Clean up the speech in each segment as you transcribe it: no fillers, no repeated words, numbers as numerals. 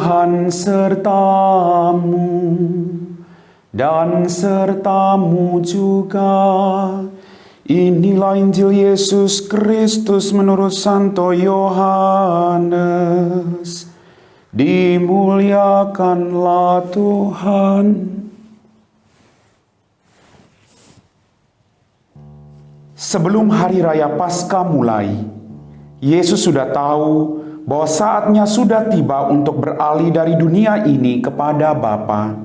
Tuhan sertamu dan sertamu juga. Inilah Injil Yesus Kristus menurut Santo Yohanes. Dimuliakanlah Tuhan. Sebelum hari raya Paskah mulai, Yesus sudah tahu bahwa saatnya sudah tiba untuk beralih dari dunia ini kepada Bapa.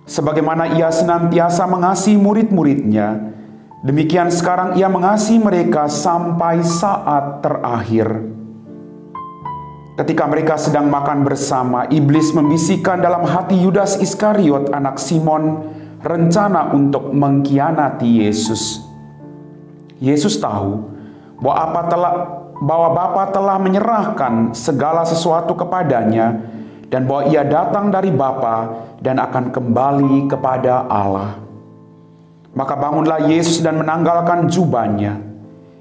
Sebagaimana Ia senantiasa mengasihi murid-muridnya, demikian sekarang Ia mengasihi mereka sampai saat terakhir. Ketika mereka sedang makan bersama, iblis membisikkan dalam hati Yudas Iskariot, anak Simon, rencana untuk mengkhianati Yesus. Yesus tahu bahwa Bapa telah menyerahkan segala sesuatu kepadanya dan bahwa Ia datang dari Bapa dan akan kembali kepada Allah. Maka bangunlah Yesus dan menanggalkan jubahnya.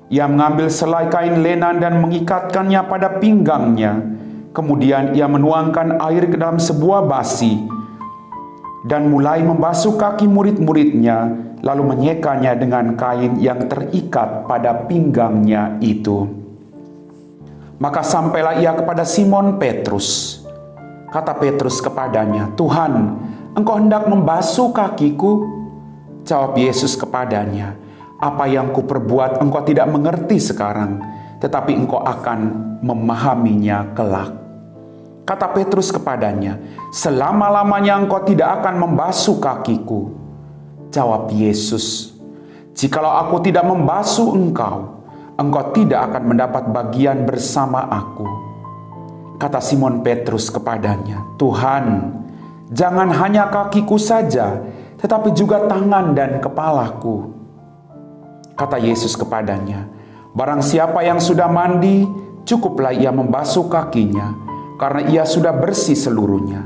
Ia mengambil selai kain lenan dan mengikatkannya pada pinggangnya. Kemudian Ia menuangkan air ke dalam sebuah basi dan mulai membasuh kaki murid-muridnya, lalu menyekanya dengan kain yang terikat pada pinggangnya itu. Maka sampailah Ia kepada Simon Petrus. Kata Petrus kepadanya, "Tuhan, Engkau hendak membasuh kakiku?" Jawab Yesus kepadanya, "Apa yang kuperbuat engkau tidak mengerti sekarang, tetapi engkau akan memahaminya kelak." Kata Petrus kepadanya, "Selama-lamanya engkau tidak akan membasuh kakiku." Jawab Yesus, "Jikalau aku tidak membasuh engkau, engkau tidak akan mendapat bagian bersama aku." Kata Simon Petrus kepadanya, "Tuhan, jangan hanya kakiku saja, tetapi juga tangan dan kepalaku." Kata Yesus kepadanya, "Barang siapa yang sudah mandi, cukuplah ia membasuh kakinya, karena ia sudah bersih seluruhnya.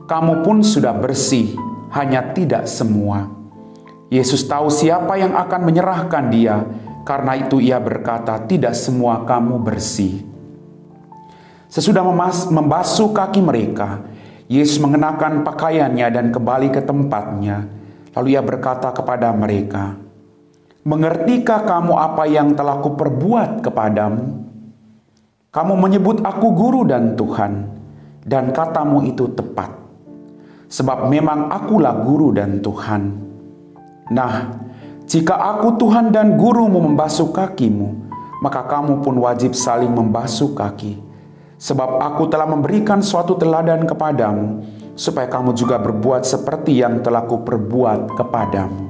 Kamu pun sudah bersih, hanya tidak semua." Yesus tahu siapa yang akan menyerahkan Dia, karena itu Ia berkata, "Tidak semua kamu bersih." Sesudah membasuh kaki mereka, Yesus mengenakan pakaiannya dan kembali ke tempatnya. Lalu Ia berkata kepada mereka, "Mengertikah kamu apa yang telah kuperbuat kepadamu? Kamu menyebut aku guru dan Tuhan, dan katamu itu tepat. Sebab memang akulah guru dan Tuhan. Nah, jika aku Tuhan dan gurumu membasuh kakimu, maka kamu pun wajib saling membasuh kaki. Sebab aku telah memberikan suatu teladan kepadamu, supaya kamu juga berbuat seperti yang telah kuperbuat kepadamu."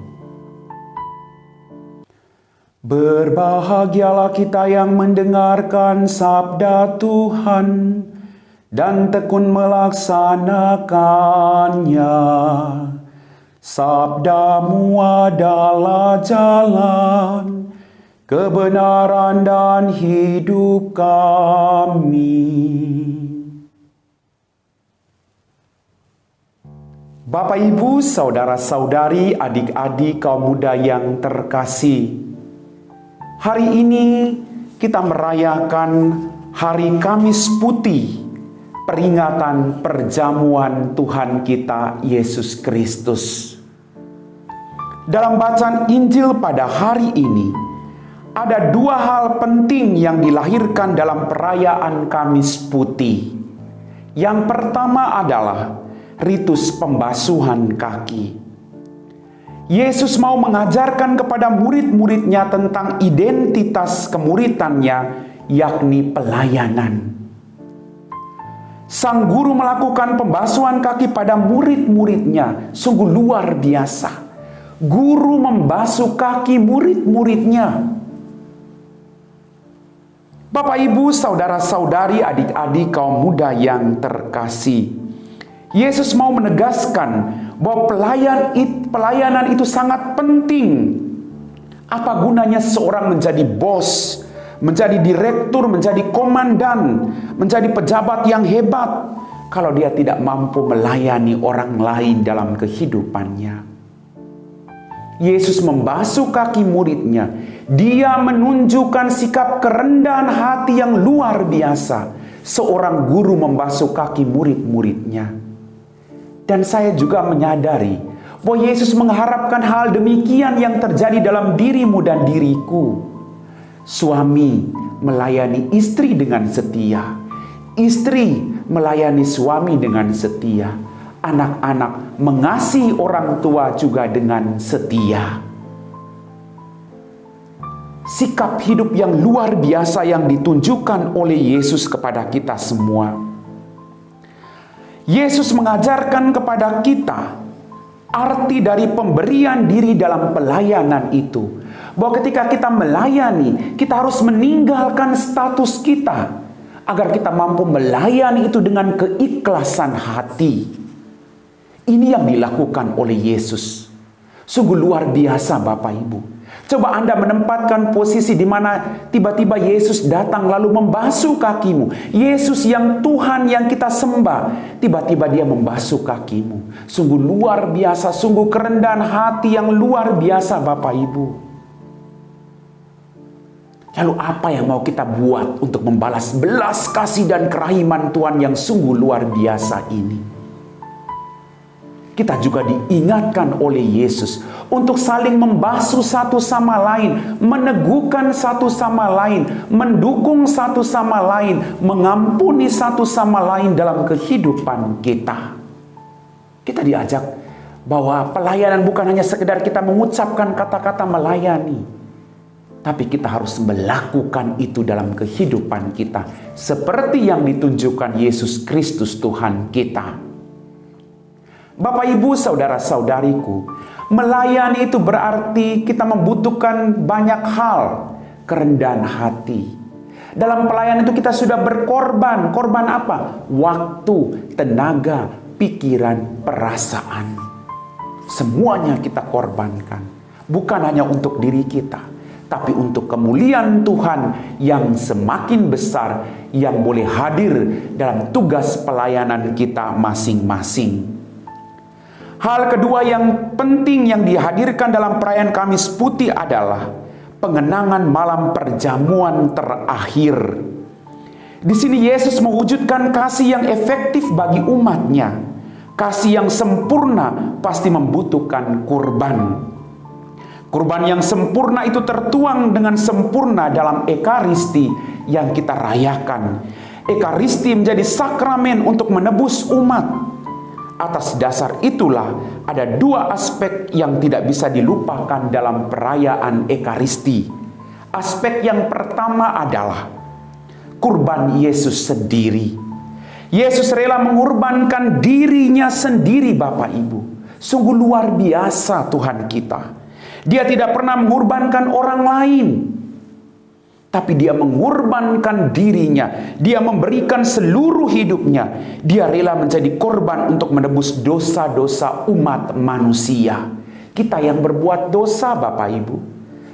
Berbahagialah kita yang mendengarkan sabda Tuhan dan tekun melaksanakannya. Sabdamu adalah jalan, kebenaran dan hidup kami. Bapak, Ibu, saudara-saudari, adik-adik kaum muda yang terkasih, hari ini kita merayakan Hari Kamis Putih, peringatan perjamuan Tuhan kita Yesus Kristus. Dalam bacaan Injil pada hari ini, ada dua hal penting yang dilahirkan dalam perayaan Kamis Putih. Yang pertama adalah ritus pembasuhan kaki. Yesus mau mengajarkan kepada murid-muridnya tentang identitas kemuridannya, yakni pelayanan. Sang guru melakukan pembasuhan kaki pada murid-muridnya, sungguh luar biasa. Guru membasuh kaki murid-muridnya. Bapak, Ibu, saudara-saudari, adik-adik kaum muda yang terkasih, Yesus mau menegaskan bahwa pelayanan itu sangat penting. Apa gunanya seorang menjadi bos, menjadi direktur, menjadi komandan, menjadi pejabat yang hebat, kalau dia tidak mampu melayani orang lain dalam kehidupannya? Yesus membasuh kaki muridnya. Dia menunjukkan sikap kerendahan hati yang luar biasa. seorang guru membasuh kaki murid-muridnya. Dan saya juga menyadari bahwa Yesus mengharapkan hal demikian yang terjadi dalam dirimu dan diriku. Suami melayani istri dengan setia, istri melayani suami dengan setia, anak-anak mengasihi orang tua juga dengan setia. Sikap hidup yang luar biasa yang ditunjukkan oleh Yesus kepada kita semua. Yesus mengajarkan kepada kita arti dari pemberian diri dalam pelayanan itu. Bahwa ketika kita melayani, kita harus meninggalkan status kita agar kita mampu melayani itu dengan keikhlasan hati. Ini yang dilakukan oleh Yesus. Sungguh luar biasa Bapak Ibu. Coba Anda menempatkan posisi di mana tiba-tiba Yesus datang lalu membasuh kakimu. Yesus yang Tuhan yang kita sembah, tiba-tiba dia membasuh kakimu. Sungguh luar biasa, sungguh kerendahan hati yang luar biasa Bapak Ibu. Lalu apa yang mau kita buat untuk membalas belas kasih dan kerahiman Tuhan yang sungguh luar biasa ini? Kita juga diingatkan oleh Yesus untuk saling membasuh satu sama lain, meneguhkan satu sama lain, mendukung satu sama lain, mengampuni satu sama lain dalam kehidupan kita. Kita diajak bahwa pelayanan bukan hanya sekedar kita mengucapkan kata-kata melayani, tapi kita harus melakukan itu dalam kehidupan kita, seperti yang ditunjukkan Yesus Kristus Tuhan kita. Bapak, Ibu, saudara-saudariku, melayani itu berarti kita membutuhkan banyak hal, kerendahan hati. Dalam pelayanan itu kita sudah berkorban. Korban apa? Waktu, tenaga, pikiran, perasaan. Semuanya kita korbankan. Bukan hanya untuk diri kita, tapi untuk kemuliaan Tuhan yang semakin besar, yang boleh hadir dalam tugas pelayanan kita masing-masing. Hal kedua yang penting yang dihadirkan dalam perayaan Kamis Putih adalah pengenangan malam perjamuan terakhir. Di sini Yesus mewujudkan kasih yang efektif bagi umatnya. Kasih yang sempurna pasti membutuhkan kurban. Kurban yang sempurna itu tertuang dengan sempurna dalam Ekaristi yang kita rayakan. Ekaristi menjadi sakramen untuk menebus umat. Atas dasar itulah ada dua aspek yang tidak bisa dilupakan dalam perayaan Ekaristi. Aspek yang pertama adalah kurban Yesus sendiri. Yesus rela mengorbankan dirinya sendiri Bapak Ibu. Sungguh luar biasa Tuhan kita. Dia tidak pernah mengorbankan orang lain, tapi dia mengorbankan dirinya. Dia memberikan seluruh hidupnya. Dia rela menjadi korban untuk menebus dosa-dosa umat manusia. Kita yang berbuat dosa Bapak Ibu,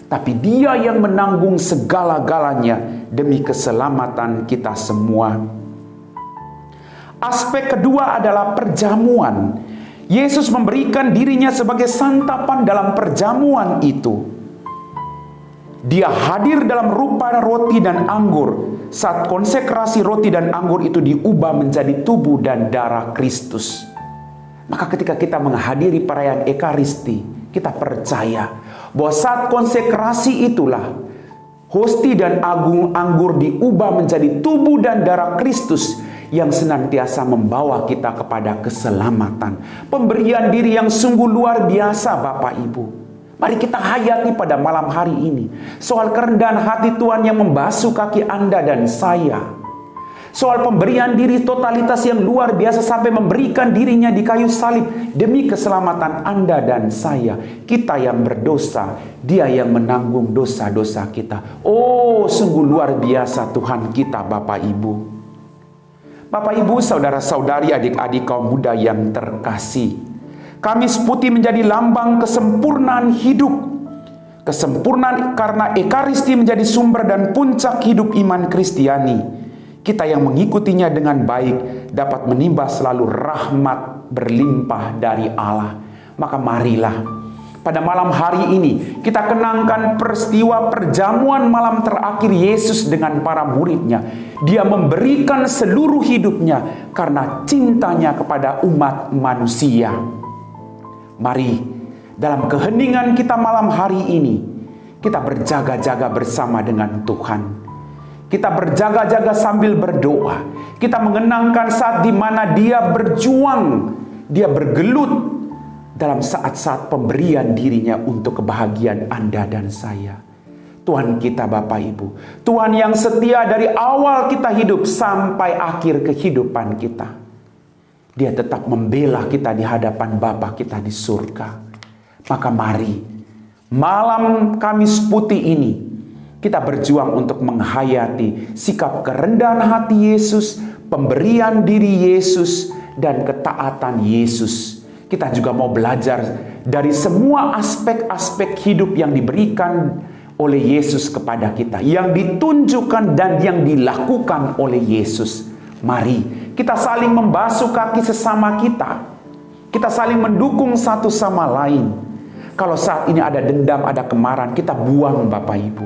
tapi dia yang menanggung segala-galanya demi keselamatan kita semua. Aspek kedua adalah perjamuan. Yesus memberikan dirinya sebagai santapan dalam perjamuan itu. Dia hadir dalam rupa roti dan anggur saat konsekrasi roti dan anggur itu diubah menjadi tubuh dan darah Kristus. Maka ketika kita menghadiri perayaan Ekaristi, kita percaya bahwa saat konsekrasi itulah hosti dan anggur diubah menjadi tubuh dan darah Kristus yang senantiasa membawa kita kepada keselamatan. Pemberian diri yang sungguh luar biasa Bapak Ibu. Mari kita hayati pada malam hari ini soal kerendahan hati Tuhan yang membasuh kaki Anda dan saya. Soal pemberian diri totalitas yang luar biasa sampai memberikan dirinya di kayu salib demi keselamatan Anda dan saya. Kita yang berdosa, Dia yang menanggung dosa-dosa kita. Oh, sungguh luar biasa Tuhan kita Bapak Ibu. Bapak Ibu, saudara-saudari, adik-adik kaum muda yang terkasih, Kamis Putih menjadi lambang kesempurnaan hidup. Kesempurnaan karena Ekaristi menjadi sumber dan puncak hidup iman Kristiani. Kita yang mengikutinya dengan baik dapat menimba selalu rahmat berlimpah dari Allah. Maka marilah Pada malam hari ini kita kenangkan peristiwa perjamuan malam terakhir Yesus dengan para muridnya. Dia memberikan seluruh hidupnya karena cintanya kepada umat manusia. Mari dalam keheningan kita malam hari ini, kita berjaga-jaga bersama dengan Tuhan. Kita berjaga-jaga sambil berdoa. Kita mengenangkan saat di mana Dia berjuang, Dia bergelut dalam saat-saat pemberian dirinya untuk kebahagiaan Anda dan saya. Tuhan kita Bapak Ibu, Tuhan yang setia dari awal kita hidup sampai akhir kehidupan kita. Dia tetap membela kita di hadapan Bapa kita di surga. Maka mari, malam Kamis Putih ini, kita berjuang untuk menghayati sikap kerendahan hati Yesus, pemberian diri Yesus, dan ketaatan Yesus. Kita juga mau belajar dari semua aspek-aspek hidup yang diberikan oleh Yesus kepada kita, yang ditunjukkan dan yang dilakukan oleh Yesus. Mari kita saling membasuh kaki sesama kita. Kita saling mendukung satu sama lain. Kalau saat ini ada dendam, ada kemarahan, kita buang Bapak Ibu.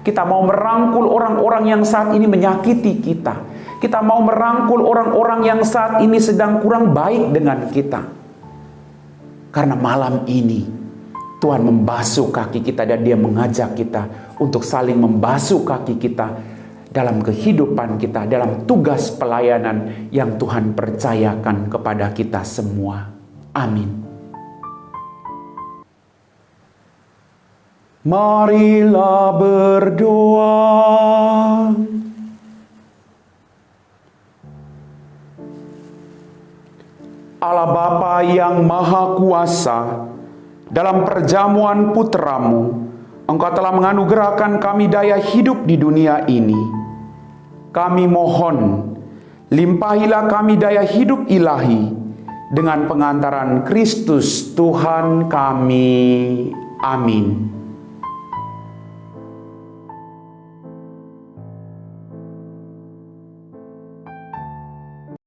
Kita mau merangkul orang-orang yang saat ini menyakiti kita. Kita mau merangkul orang-orang yang saat ini sedang kurang baik dengan kita. Karena malam ini Tuhan membasuh kaki kita dan Dia mengajak kita untuk saling membasuh kaki kita dalam kehidupan kita, dalam tugas pelayanan yang Tuhan percayakan kepada kita semua. Amin. Marilah berdoa. Allah Bapa yang Maha Kuasa, dalam perjamuan Putra-Mu, Engkau telah menganugerahkan kami daya hidup di dunia ini. Kami mohon, limpahilah kami daya hidup ilahi dengan pengantaran Kristus Tuhan kami. Amin.